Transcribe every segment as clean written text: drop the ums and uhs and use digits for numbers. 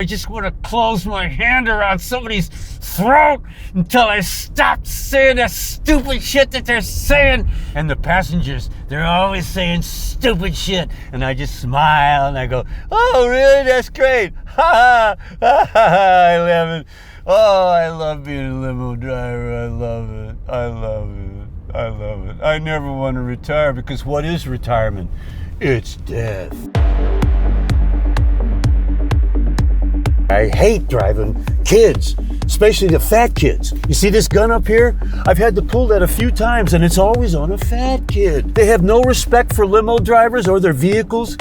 I just want to close my hand around somebody's throat until I stop saying that stupid shit that they're saying. And the passengers, they're always saying stupid shit. And I just smile and I go, oh, really? That's great. Ha ha, I love it. Oh, I love being a limo driver. I love it. I love it. I love it. I never want to retire because what is retirement? It's death. I hate driving kids, especially the fat kids. You see this gun up here? I've had to pull that a few times and it's always on a fat kid. They have no respect for limo drivers or their vehicles.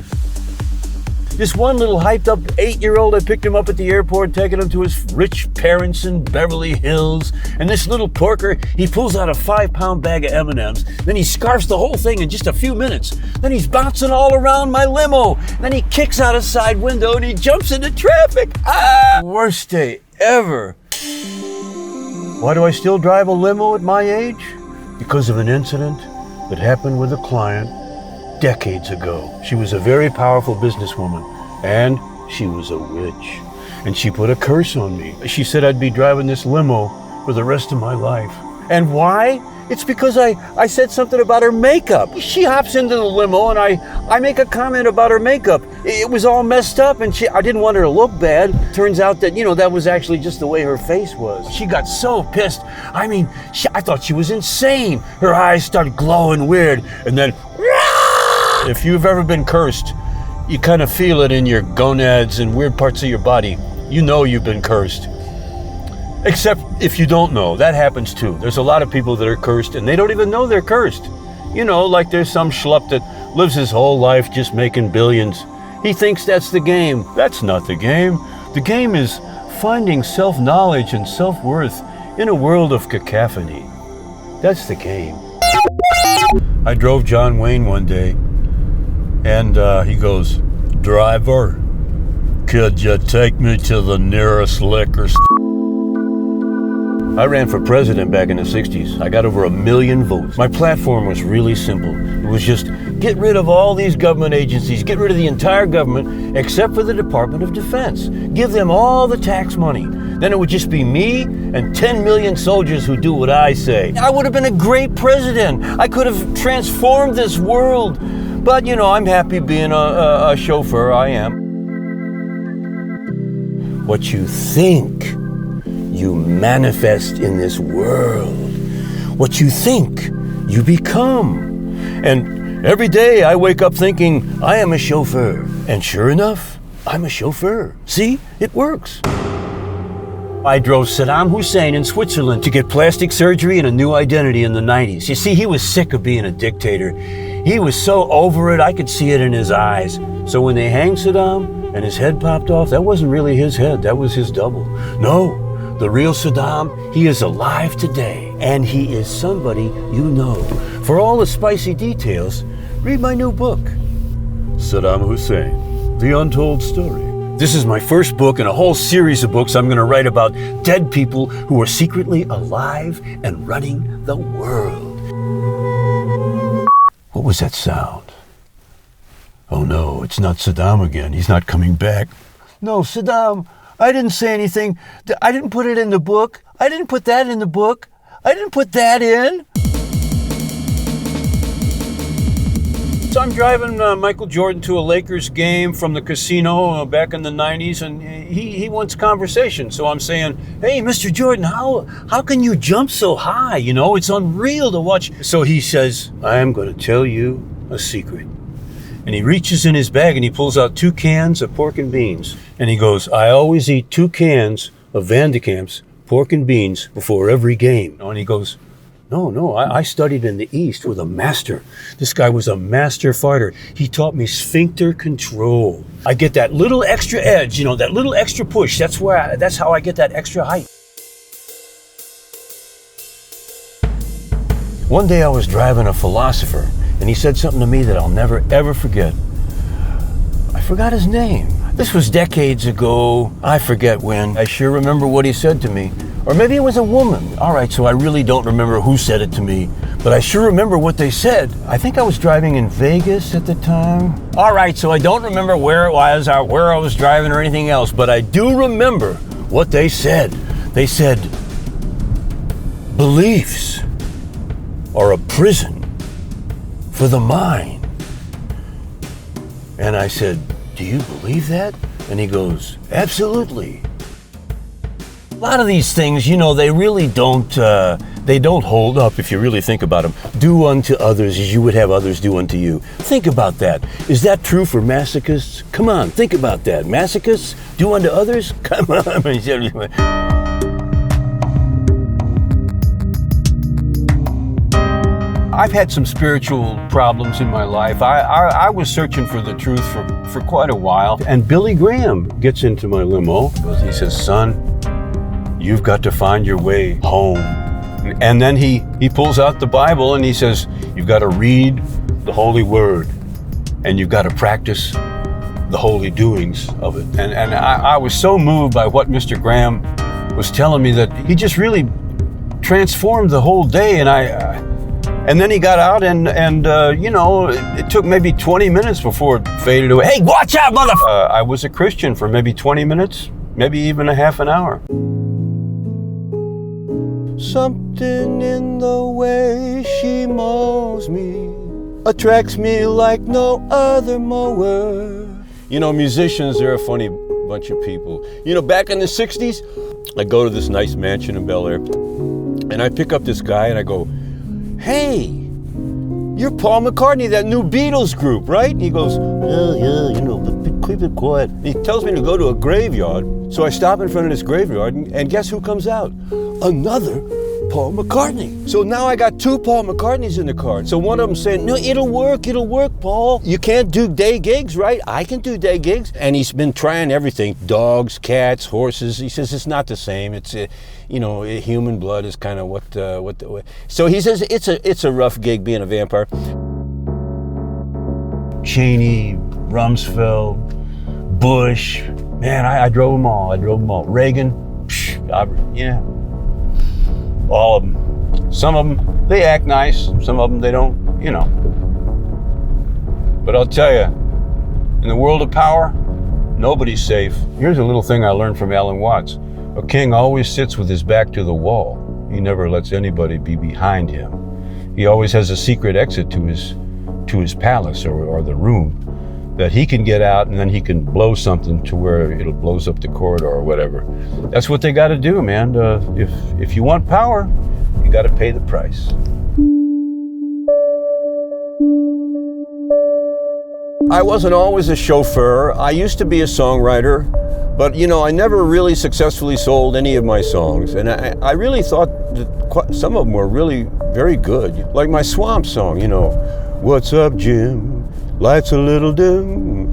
This one little hyped up 8-year-old, I picked him up at the airport, taking him to his rich parents in Beverly Hills. And this little porker, he pulls out a 5-pound bag of M&Ms. Then he scarfs the whole thing in just a few minutes. Then he's bouncing all around my limo. Then he kicks out a side window and he jumps into traffic. Ah! Worst day ever. Why do I still drive a limo at my age? Because of an incident that happened with a client decades ago. She was a very powerful businesswoman, and she was a witch. And she put a curse on me. She said I'd be driving this limo for the rest of my life. And why? It's because I said something about her makeup. She hops into the limo and I make a comment about her makeup. It was all messed up and I didn't want her to look bad. Turns out that, that was actually just the way her face was. She got so pissed. I mean, I thought she was insane. Her eyes started glowing weird and then if you've ever been cursed, you kind of feel it in your gonads and weird parts of your body. You know you've been cursed. Except if you don't know, that happens too. There's a lot of people that are cursed and they don't even know they're cursed. Like there's some schlup that lives his whole life just making billions. He thinks that's the game. That's not the game. The game is finding self-knowledge and self-worth in a world of cacophony. That's the game. I drove John Wayne one day. And he goes, driver, could you take me to the nearest liquor store? I ran for president back in the 60s. I got over 1 million votes. My platform was really simple. It was just get rid of all these government agencies, get rid of the entire government except for the Department of Defense. Give them all the tax money. Then it would just be me and 10 million soldiers who do what I say. I would have been a great president. I could have transformed this world. But, I'm happy being a chauffeur, I am. What you think, you manifest in this world. What you think, you become. And every day I wake up thinking, I am a chauffeur. And sure enough, I'm a chauffeur. See, it works. I drove Saddam Hussein in Switzerland to get plastic surgery and a new identity in the 90s. You see, he was sick of being a dictator. He was so over it, I could see it in his eyes. So when they hanged Saddam and his head popped off, that wasn't really his head, that was his double. No, the real Saddam, he is alive today. And he is somebody you know. For all the spicy details, read my new book, Saddam Hussein, The Untold Story. This is my first book in a whole series of books I'm going to write about dead people who are secretly alive and running the world. What was that sound? Oh no, it's not Saddam again. He's not coming back. No, Saddam, I didn't say anything. I didn't put it in the book. I didn't put that in the book. I didn't put that in. So I'm driving Michael Jordan to a Lakers game from the casino back in the 90s, and he wants conversation. So I'm saying, hey, Mr. Jordan, how can you jump so high? It's unreal to watch. So he says, I am going to tell you a secret. And he reaches in his bag and he pulls out 2 cans of pork and beans. And he goes, I always eat 2 cans of Van de Kamp's pork and beans before every game. And he goes, No, I studied in the East with a master. This guy was a master fighter. He taught me sphincter control. I get that little extra edge, that little extra push. That's how I get that extra height. One day I was driving a philosopher, and he said something to me that I'll never, ever forget. I forgot his name. This was decades ago. I forget when. I sure remember what he said to me. Or maybe it was a woman. All right, so I really don't remember who said it to me. but I sure remember what they said. I think I was driving in Vegas at the time. All right, so I don't remember where it was, or where I was driving or anything else, but I do remember what they said. They said, beliefs are a prison for the mind. And I said, do you believe that? And he goes, absolutely. A lot of these things, they really don't hold up if you really think about them. Do unto others as you would have others do unto you. Think about that. Is that true for masochists? Come on, think about that. Masochists, do unto others? Come on. I've had some spiritual problems in my life. I was searching for the truth for quite a while. And Billy Graham gets into my limo. He says, son, you've got to find your way home. And then he pulls out the Bible and he says, you've got to read the Holy Word and you've got to practice the holy doings of it. And I was so moved by what Mr. Graham was telling me that he just really transformed the whole day. And then he got out and it took maybe 20 minutes before it faded away. Hey, watch out, motherfucker! I was a Christian for maybe 20 minutes, maybe even a half an hour. Something in the way she mows me attracts me like no other mower. Musicians, they're a funny bunch of people. Back in the 60s, I go to this nice mansion in Bel Air, and I pick up this guy and I go, hey, you're Paul McCartney, that new Beatles group, right? And he goes, yeah, but keep it quiet. And he tells me to go to a graveyard. So I stop in front of this graveyard, and guess who comes out? Another Paul McCartney. So now I got two Paul McCartneys in the car. So one of them saying, no, it'll work, Paul. You can't do day gigs, right? I can do day gigs. And he's been trying everything, dogs, cats, horses. He says it's not the same. It's, human blood is kind of what. So he says it's a rough gig being a vampire. Cheney, Rumsfeld, Bush, man, I drove them all. Reagan, yeah. All of them. Some of them, they act nice. Some of them, they don't, But I'll tell you, in the world of power, nobody's safe. Here's a little thing I learned from Alan Watts. A king always sits with his back to the wall. He never lets anybody be behind him. He always has a secret exit to his palace or the room that he can get out and then he can blow something to where it'll blows up the corridor or whatever. That's what they got to do, man. If you want power, you got to pay the price. I wasn't always a chauffeur. I used to be a songwriter, but I never really successfully sold any of my songs. And I really thought that some of them were really very good. Like my Swamp song, what's up, Jim? Lights a little dim.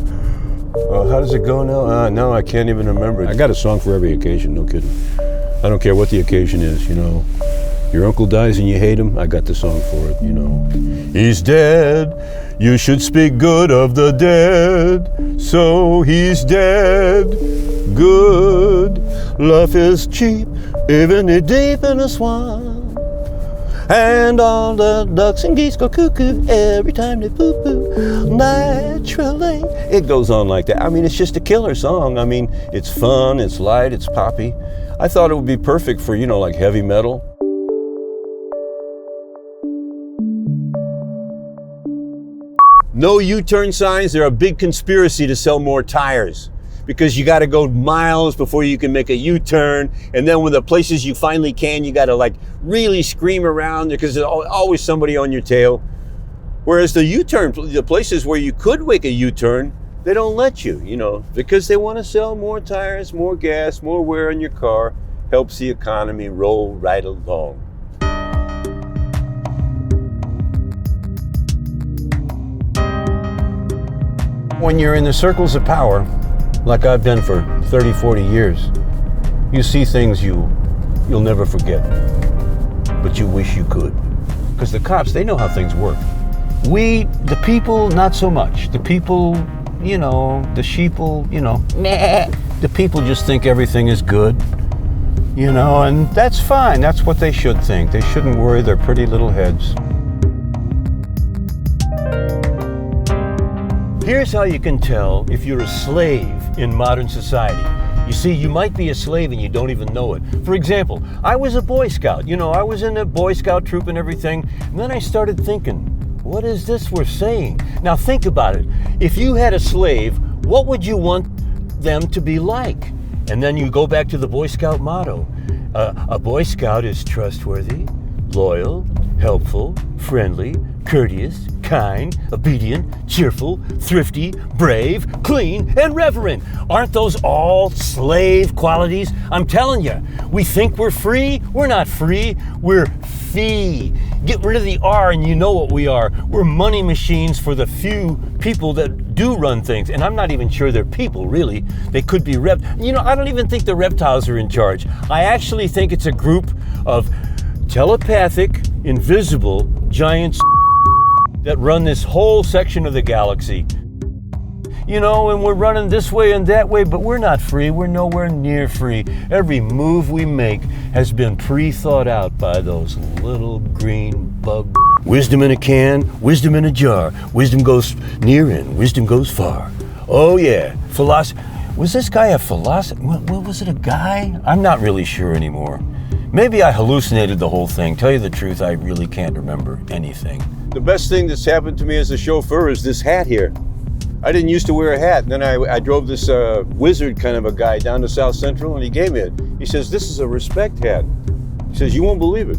How does it go now? No, I can't even remember it. I got a song for every occasion, no kidding. I don't care what the occasion is, Your uncle dies and you hate him, I got the song for it, He's dead, you should speak good of the dead. So he's dead, good. Love is cheap, even deep in a swamp. And all the ducks and geese go cuckoo every time they poo-poo naturally. It goes on like that. It's just a killer song. It's fun, it's light, it's poppy. I thought it would be perfect for, like heavy metal. No U-turn signs. They're a big conspiracy to sell more tires, because you got to go miles before you can make a U-turn. And then when the places you finally can, you got to really scream around because there's always somebody on your tail. Whereas the U-turn, the places where you could make a U-turn, they don't let you, because they want to sell more tires, more gas, more wear on your car, helps the economy roll right along. When you're in the circles of power, like I've been for 30, 40 years, you see things you'll never forget, but you wish you could. Because the cops, they know how things work. We, the people, not so much. The people, the sheeple, meh. The people just think everything is good, and that's fine. That's what they should think. They shouldn't worry their pretty little heads. Here's how you can tell if you're a slave in modern society. You see, you might be a slave and you don't even know it. For example, I was a Boy Scout. You know, I was in a Boy Scout troop and everything. And then I started thinking, what is this we're saying? Now think about it. If you had a slave, what would you want them to be like? And then you go back to the Boy Scout motto. A Boy Scout is trustworthy, loyal, helpful, friendly, courteous, kind, obedient, cheerful, thrifty, brave, clean, and reverent. Aren't those all slave qualities? I'm telling you, we think we're free. We're not free. We're fee. Get rid of the R and you know what we are. We're money machines for the few people that do run things. And I'm not even sure they're people, really. They could be I don't even think the reptiles are in charge. I actually think it's a group of telepathic, invisible giants that run this whole section of the galaxy. You know, and we're running this way and that way, but we're not free. We're nowhere near free. Every move we make has been pre-thought out by those little green bug. Wisdom in a can, wisdom in a jar. Wisdom goes near and wisdom goes far. Oh yeah, philosophy. Was this guy a philosopher? What was it, a guy? I'm not really sure anymore. Maybe I hallucinated the whole thing. Tell you the truth, I really can't remember anything. The best thing that's happened to me as a chauffeur is this hat here. I didn't used to wear a hat. And then I drove this wizard kind of a guy down to South Central and he gave me it. He says, this is a respect hat. He says, you won't believe it.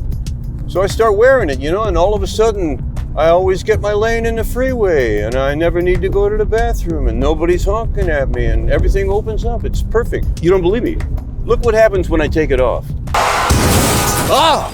So I start wearing it, and all of a sudden I always get my lane in the freeway and I never need to go to the bathroom and nobody's honking at me and everything opens up. It's perfect. You don't believe me? Look what happens when I take it off. Ah!